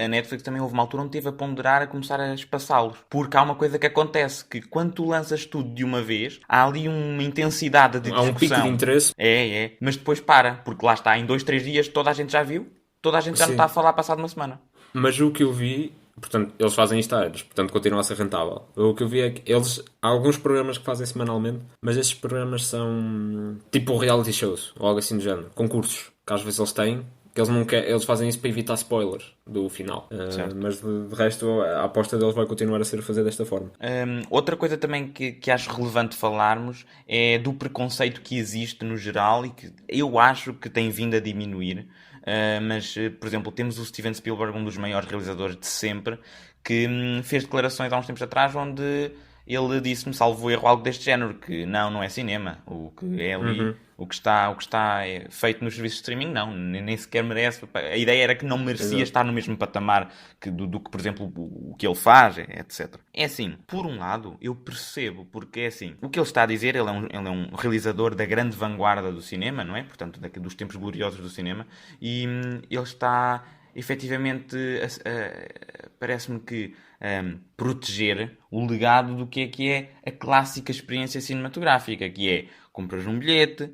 a Netflix também houve uma altura onde teve a ponderar a começar a espaçá-los. Porque há uma coisa que acontece, que quando tu lanças tudo de uma vez, há ali uma intensidade de discussão. Há um pico de interesse. Mas depois para. Porque lá está, em 2-3 dias toda a gente já viu, toda a gente já não está a falar passado uma semana. Mas o que eu vi, portanto, eles fazem isto a anos, portanto continua a ser rentável. O que eu vi é que há alguns programas que fazem semanalmente, mas esses programas são tipo reality shows, ou algo assim do género, concursos, que às vezes eles têm, que eles fazem isso para evitar spoilers do final. Mas de resto, a aposta deles vai continuar a ser fazer desta forma. Outra coisa também que acho relevante falarmos é do preconceito que existe no geral e que eu acho que tem vindo a diminuir. Mas, por exemplo, temos o Steven Spielberg, um dos maiores realizadores de sempre, que fez declarações há uns tempos atrás onde ele disse-me, salvo erro, algo deste género, que não é cinema, o que é ali, o que está feito nos serviços de streaming, nem sequer merece. A ideia era que não merecia estar no mesmo patamar do que, por exemplo, o que ele faz, etc. É assim, por um lado, eu percebo, porque é assim, o que ele está a dizer, ele é um realizador da grande vanguarda do cinema, não é? Portanto, dos tempos gloriosos do cinema, e ele está, efetivamente, parece-me que proteger o legado do que é a clássica experiência cinematográfica, que é, compras um bilhete,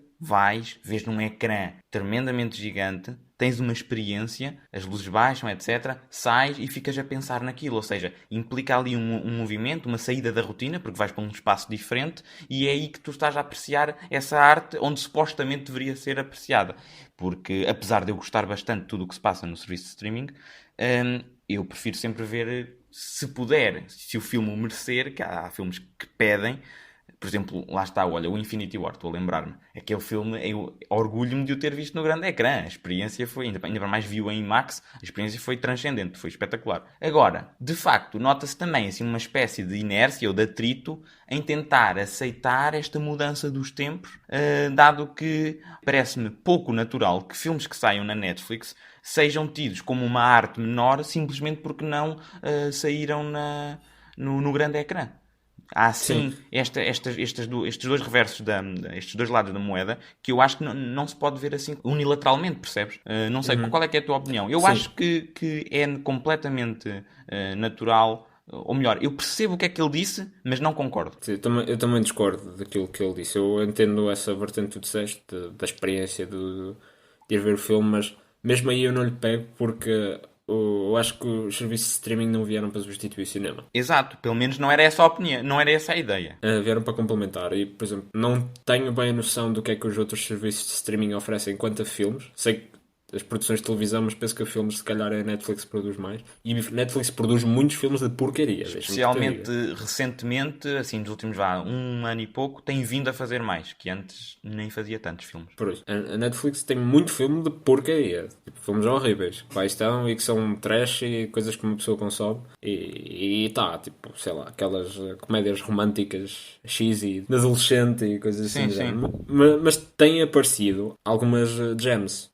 vês num ecrã tremendamente gigante, tens uma experiência, as luzes baixam, etc., sais e ficas a pensar naquilo, ou seja, implica ali um movimento, uma saída da rotina, porque vais para um espaço diferente, e é aí que tu estás a apreciar essa arte onde supostamente deveria ser apreciada. Porque, apesar de eu gostar bastante de tudo o que se passa no serviço de streaming, eu prefiro sempre ver, se puder, se o filme o merecer, que há filmes que pedem. Por exemplo, lá está, olha, o Infinity War, estou a lembrar-me. Aquele filme, eu orgulho-me de o ter visto no grande ecrã. A experiência foi, ainda para mais viu em IMAX, a experiência foi transcendente, foi espetacular. Agora, de facto, nota-se também assim, uma espécie de inércia ou de atrito em tentar aceitar esta mudança dos tempos, dado que parece-me pouco natural que filmes que saiam na Netflix sejam tidos como uma arte menor simplesmente porque não saíram no grande ecrã. Há sim estes dois reversos, estes dois lados da moeda, que eu acho que não se pode ver assim unilateralmente, percebes? Não sei, qual é que é a tua opinião? Eu acho que é completamente natural, ou melhor, eu percebo o que é que ele disse, mas não concordo. Sim, eu também discordo daquilo que ele disse. Eu entendo essa vertente que tu disseste, da experiência de ir ver o filme, mas mesmo aí eu não lhe pego porque Eu acho que os serviços de streaming não vieram para substituir o cinema. Exato, pelo menos não era essa a opinião, não era essa a ideia. Vieram para complementar. E, por exemplo, não tenho bem a noção do que é que os outros serviços de streaming oferecem quanto a filmes. Sei que as produções de televisão, mas penso que a filmes se calhar a Netflix produz mais. E Netflix produz muitos filmes de porcaria. Especialmente recentemente, assim, nos últimos 1 ano e pouco, tem vindo a fazer mais, que antes nem fazia tantos filmes. Por isso, a Netflix tem muito filme de porcaria. Tipo, filmes horríveis. Que lá estão e que são trash e coisas que uma pessoa consome. E tá, tipo, sei lá, aquelas comédias românticas cheesy, de adolescente e coisas assim. Sim, sim. Mas têm aparecido algumas gems.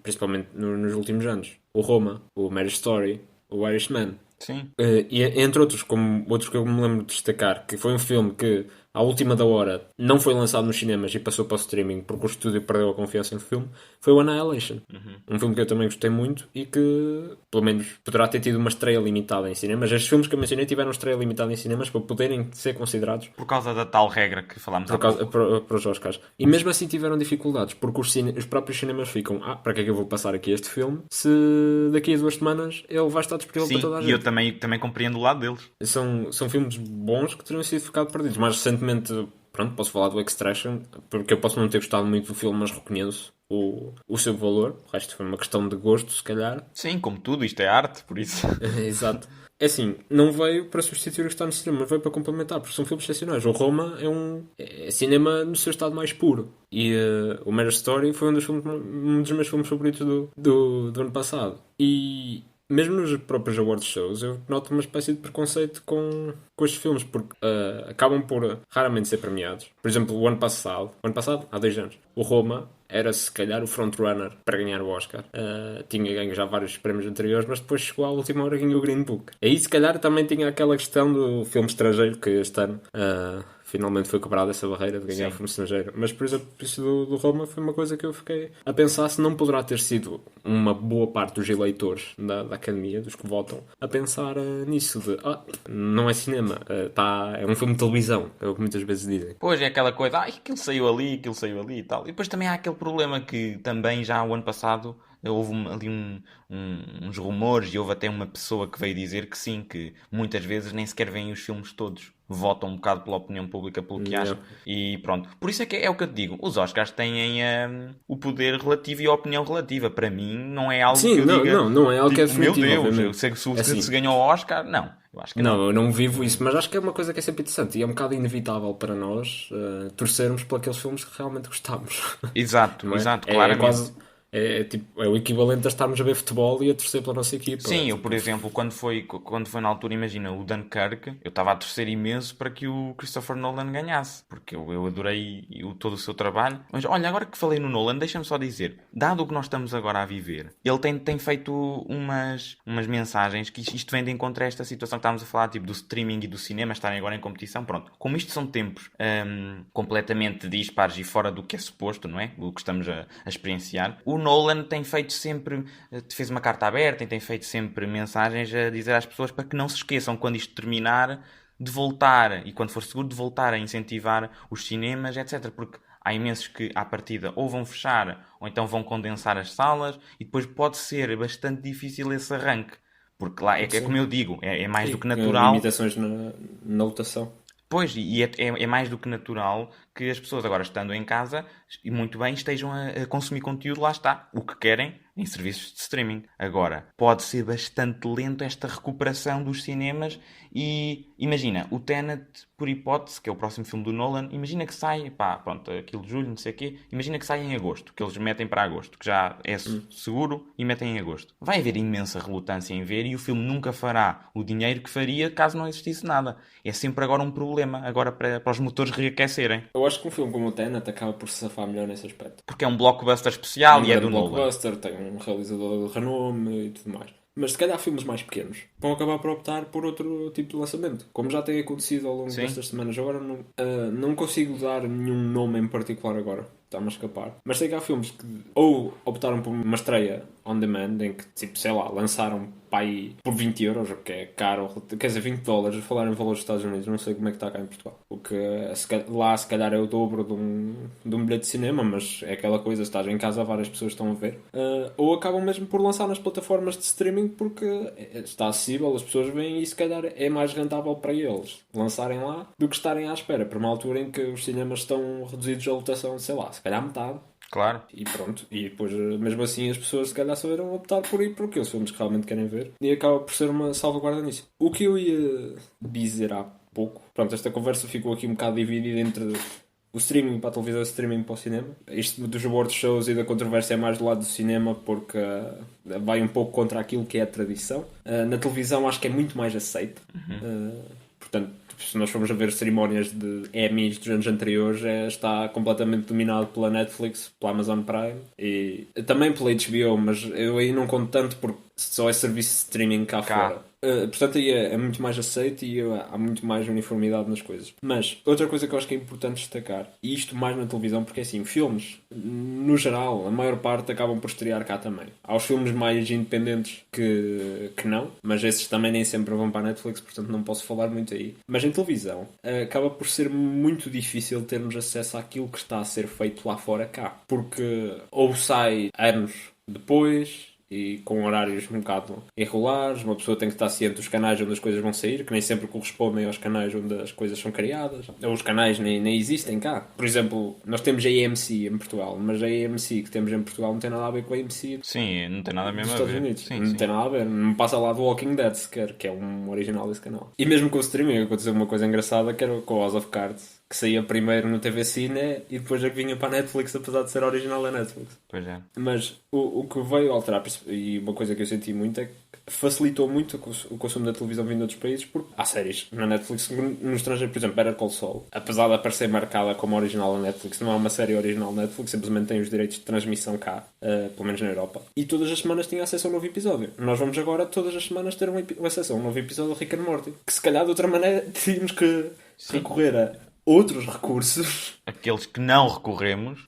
Principalmente nos últimos anos. O Roma, o Marriage Story, o Irishman. Sim. E entre outros, como outros que eu me lembro de destacar, que foi um filme que à última da hora não foi lançado nos cinemas e passou para o streaming porque o estúdio perdeu a confiança no filme, foi o Annihilation. Um filme que eu também gostei muito e que, pelo menos, poderá ter tido uma estreia limitada em cinemas. Estes filmes que eu mencionei tiveram estreia limitada em cinemas para poderem ser considerados Por causa da tal regra que falámos há pouco. para os Oscars. E mesmo assim tiveram dificuldades, porque os próprios cinemas ficam para que é que eu vou passar aqui este filme se daqui a 2 semanas ele vai estar disponível Sim, para toda a e gente. eu também compreendo o lado deles. São filmes bons que teriam sido ficado perdidos. Mais recentemente, pronto, posso falar do Extraction, porque eu posso não ter gostado muito do filme, mas reconheço o seu valor. O resto foi uma questão de gosto, se calhar. Sim, como tudo, isto é arte, por isso. Exato. É assim, não veio para substituir o que está no cinema, mas veio para complementar, porque são filmes excepcionais. O Roma é cinema no seu estado mais puro. E o Marriage Story foi um dos meus filmes favoritos do ano passado. E mesmo nos próprios awards shows, eu noto uma espécie de preconceito com estes filmes, porque acabam por raramente ser premiados. Por exemplo, o ano passado, há 2 anos, o Roma era se calhar o frontrunner para ganhar o Oscar. Tinha ganho já vários prémios anteriores, mas depois chegou à última hora e ganhou o Green Book. Aí se calhar também tinha aquela questão do filme estrangeiro, que este ano finalmente foi quebrada essa barreira de ganhar o filme estrangeiro. Mas, por exemplo, isso do Roma foi uma coisa que eu fiquei a pensar se não poderá ter sido uma boa parte dos eleitores da Academia, dos que votam, a pensar nisso de não é cinema, é um filme de televisão, é o que muitas vezes dizem. Pois é aquela coisa, aquilo saiu ali e tal. E depois também há aquele problema que também já o ano passado houve ali uns rumores e houve até uma pessoa que veio dizer que sim, que muitas vezes nem sequer veem os filmes todos. Votam um bocado pela opinião pública, pelo que acham. E pronto. Por isso é que é o que eu te digo. Os Oscars têm o poder relativo e a opinião relativa. Para mim, não é algo que eu diga... não é algo que é tipo, meu definitivo. Deus, se ganhou o Oscar, não. Eu acho que não. Não, eu não vivo isso, mas acho que é uma coisa que é sempre interessante e é um bocado inevitável para nós torcermos por aqueles filmes que realmente gostamos. Exato, Não é? exato, É claramente. quase... É o equivalente a estarmos a ver futebol e a torcer pela nossa equipa. Sim, eu, por exemplo, quando foi na altura, imagina, o Dunkirk, eu estava a torcer imenso para que o Christopher Nolan ganhasse, porque eu adorei todo o seu trabalho. Mas olha, agora que falei no Nolan, deixa-me só dizer, dado o que nós estamos agora a viver, ele tem feito umas mensagens que isto vem de encontro a esta situação que estávamos a falar, tipo do streaming e do cinema estarem agora em competição. Pronto, como isto são tempos completamente dispares e fora do que é suposto, não é? O que estamos a experienciar, o Nolan tem feito sempre, fez uma carta aberta e tem feito sempre mensagens a dizer às pessoas para que não se esqueçam, quando isto terminar, de voltar, e quando for seguro, de voltar a incentivar os cinemas, etc. Porque há imensos que, à partida, ou vão fechar, ou então vão condensar as salas, e depois pode ser bastante difícil esse arranque. Porque lá, é como eu digo, é mais do que natural. Limitações na lotação. Pois, e é mais do que natural que as pessoas agora estando em casa, e muito bem, estejam a consumir conteúdo, lá está, o que querem, em serviços de streaming. Agora, pode ser bastante lento esta recuperação dos cinemas e, imagina, o Tenet, por hipótese, que é o próximo filme do Nolan, imagina que sai, pronto, aquilo de julho, não sei o quê, imagina que sai em agosto, que eles metem para agosto, que já é seguro, e metem em agosto. Vai haver imensa relutância em ver e o filme nunca fará o dinheiro que faria caso não existisse nada. É sempre agora um problema, agora para os motores reaquecerem. Eu acho que um filme como o Tenet acaba por se safar melhor nesse aspecto. Porque é um blockbuster especial e é do Nolan. Blockbuster, tem um realizador de renome e tudo mais. Mas se calhar filmes mais pequenos vão acabar por optar por outro tipo de lançamento. Como já tem acontecido ao longo destas semanas. Agora não consigo dar nenhum nome em particular agora. Está-me a escapar. Mas sei que há filmes que ou optaram por uma estreia on demand, em que, tipo, sei lá, lançaram pai por 20€, o que é caro, quer dizer, $20, falar em valores dos Estados Unidos, não sei como é que está cá em Portugal. O que lá se calhar é o dobro de um bilhete de cinema, mas é aquela coisa, estás em casa, várias pessoas estão a ver. Ou acabam mesmo por lançar nas plataformas de streaming porque está acessível, as pessoas veem e se calhar é mais rentável para eles lançarem lá do que estarem à espera, por uma altura em que os cinemas estão reduzidos a lotação, sei lá, se calhar metade. Claro. E pronto, e depois mesmo assim as pessoas se calhar só irão optar por ir por aqueles filmes que realmente querem ver e acaba por ser uma salvaguarda nisso. O que eu ia dizer há pouco, pronto, esta conversa ficou aqui um bocado dividida entre o streaming para a televisão e o streaming para o cinema. Isto dos award shows e da controvérsia é mais do lado do cinema porque vai um pouco contra aquilo que é a tradição. Na televisão acho que é muito mais aceito. Portanto, se nós formos a ver cerimónias de Emmys dos anos anteriores, está completamente dominado pela Netflix, pela Amazon Prime e também pela HBO, mas eu aí não conto tanto porque só é serviço de streaming cá fora. Portanto, aí é muito mais aceito e há muito mais uniformidade nas coisas. Mas, outra coisa que eu acho que é importante destacar, e isto mais na televisão, porque assim, filmes, no geral, a maior parte acabam por estrear cá também. Há os filmes mais independentes que não, mas esses também nem sempre vão para a Netflix, portanto não posso falar muito aí. Mas em televisão, acaba por ser muito difícil termos acesso àquilo que está a ser feito lá fora cá. Porque ou sai anos depois e com horários um bocado irregulares, uma pessoa tem que estar ciente dos canais onde as coisas vão sair, que nem sempre correspondem aos canais onde as coisas são criadas, ou os canais nem existem cá. Por exemplo, nós temos a AMC em Portugal, mas a AMC que temos em Portugal não tem nada a ver com a AMC Sim, não tem nada mesmo dos a Estados ver. Unidos. Sim, Não sim. tem nada a ver, não passa lá do Walking Dead sequer, que é um original desse canal. E mesmo com o streaming aconteceu uma coisa engraçada, que era com o House of Cards, que saía primeiro no TV Cine e depois é que vinha para a Netflix, apesar de ser original da Netflix. Pois é. Mas o que veio alterar, e uma coisa que eu senti muito, é que facilitou muito o consumo da televisão vindo de outros países, porque há séries na Netflix no estrangeiro, por exemplo, Better Call Saul, apesar de aparecer marcada como original da Netflix, não é uma série original da Netflix, simplesmente tem os direitos de transmissão cá, pelo menos na Europa, e todas as semanas tinha acesso a um novo episódio. Nós vamos agora todas as semanas ter um acesso a um novo episódio de Rick and Morty, que se calhar de outra maneira teríamos que recorrer a outros recursos Aqueles que não recorremos.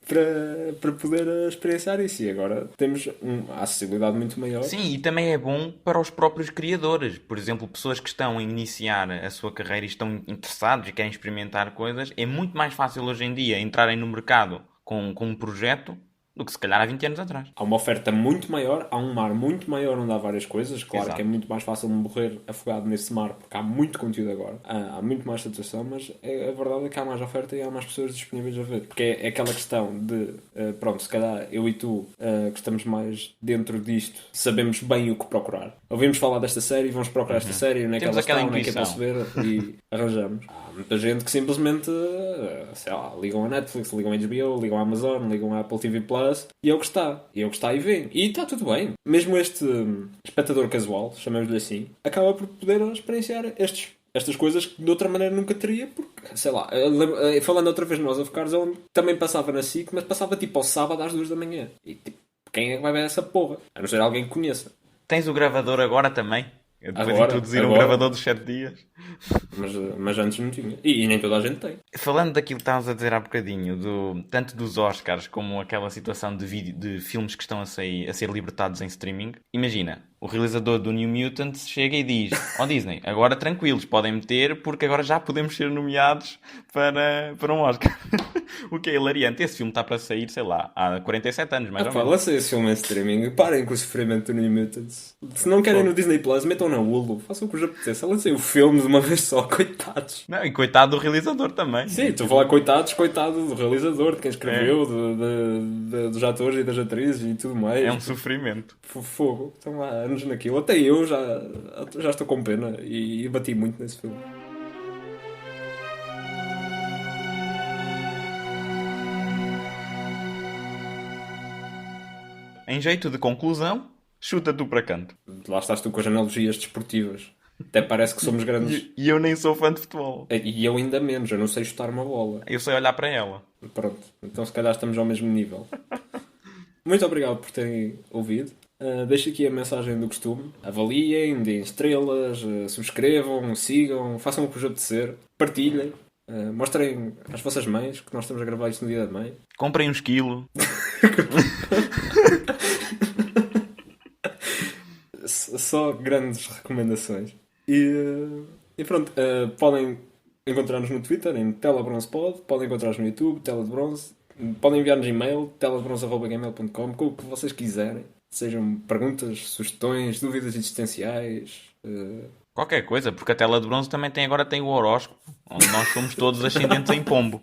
para poder experienciar isso, e agora temos uma acessibilidade muito maior. Sim, e também é bom para os próprios criadores. Por exemplo, pessoas que estão a iniciar a sua carreira e estão interessados e querem experimentar coisas. É muito mais fácil hoje em dia entrarem no mercado com um projeto do que se calhar há 20 anos atrás. Há uma oferta muito maior, há um mar muito maior onde há várias coisas. Claro Exato. que é muito mais fácil morrer afogado nesse mar porque há muito conteúdo agora, há muito mais saturação, mas a verdade é que há mais oferta e há mais pessoas disponíveis a ver. Porque é aquela questão de, pronto, se calhar eu e tu que estamos mais dentro disto sabemos bem o que procurar. Ouvimos falar desta série, vamos procurar esta série, onde é que Temos ela aquela está, onde é que eu intuição. posso ver e arranjamos. Há muita gente que simplesmente, sei lá, ligam a Netflix, ligam a HBO, ligam a Amazon, ligam a Apple TV Plus e é o que está. E é o que está e vem. E está tudo bem. Mesmo este espectador casual, chamemos-lhe assim, acaba por poder experienciar estas coisas que de outra maneira nunca teria, porque, sei lá, falando outra vez no House of Cards, ele também passava na SIC, mas passava tipo ao sábado às 2 da manhã. E tipo, quem é que vai ver essa porra? A não ser alguém que conheça. Tens o gravador agora também? Depois Agora, introduziram o agora. gravador dos 7 dias. Mas antes não tinha. E nem toda a gente tem. Falando daquilo que estavas a dizer há bocadinho, tanto dos Oscars como aquela situação de filmes que estão a ser libertados em streaming, imagina, o realizador do New Mutants chega e diz: ó Disney, agora tranquilos, podem meter porque agora já podemos ser nomeados para um Oscar. O que é hilariante. Esse filme está para sair, sei lá, há 47 anos, mais ou menos. Lancem esse filme em streaming. Parem com o sofrimento do New Mutants. Se não querem no Disney Plus, metam na Hulu. Façam o que vos apeteça. Lancem o filme de uma vez só. Coitados. Não, e coitado do realizador também. Sim, estou a falar coitados, coitado do realizador, de quem escreveu, dos atores e das atrizes e tudo mais. É um sofrimento. Fogo. Estão há anos naquilo. Até eu já estou com pena e bati muito nesse filme. Em jeito de conclusão, chuta tu para canto. Lá estás tu com as analogias desportivas. Até parece que somos grandes. E eu nem sou fã de futebol. E eu ainda menos, eu não sei chutar uma bola. Eu sei olhar para ela. Pronto, então se calhar estamos ao mesmo nível. Muito obrigado por terem ouvido. Deixo aqui a mensagem do costume. Avaliem, deem estrelas, subscrevam, sigam, façam o que vos apetecer, partilhem, mostrem às vossas mães que nós estamos a gravar isto no dia da mãe. Comprem uns quilos. só grandes recomendações. E pronto, podem encontrar-nos no Twitter, em telabronzepod, podem encontrar-nos no YouTube, Tela de Bronze, podem enviar-nos e-mail, teladebronze@gmail.com, com o que vocês quiserem. Sejam perguntas, sugestões, dúvidas existenciais. Qualquer coisa, porque a tela de bronze também agora tem o horóscopo, onde nós somos todos ascendentes em pombo.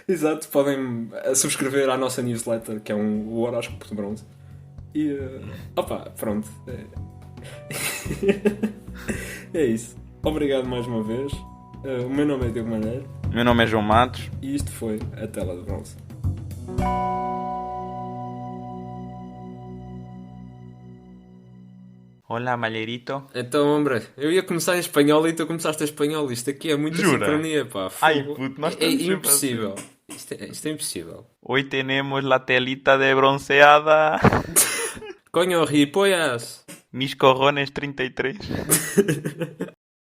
Exato, podem subscrever à nossa newsletter, que é o horóscopo de bronze. E pronto. É isso. Obrigado mais uma vez. O meu nome é Diogo Maneiro. O meu nome é João Matos. E isto foi a Tela de Bronze. Olá, malherito. Então, hombre, eu ia começar em espanhol e tu começaste em espanhol. Isto aqui é muita Jura? sincronia, pá. Ai, puto, nós é estamos sempre impossível. Isto é impossível. Hoy tenemos la telita de bronceada. Coño, gilipollas! Mis cojones 33.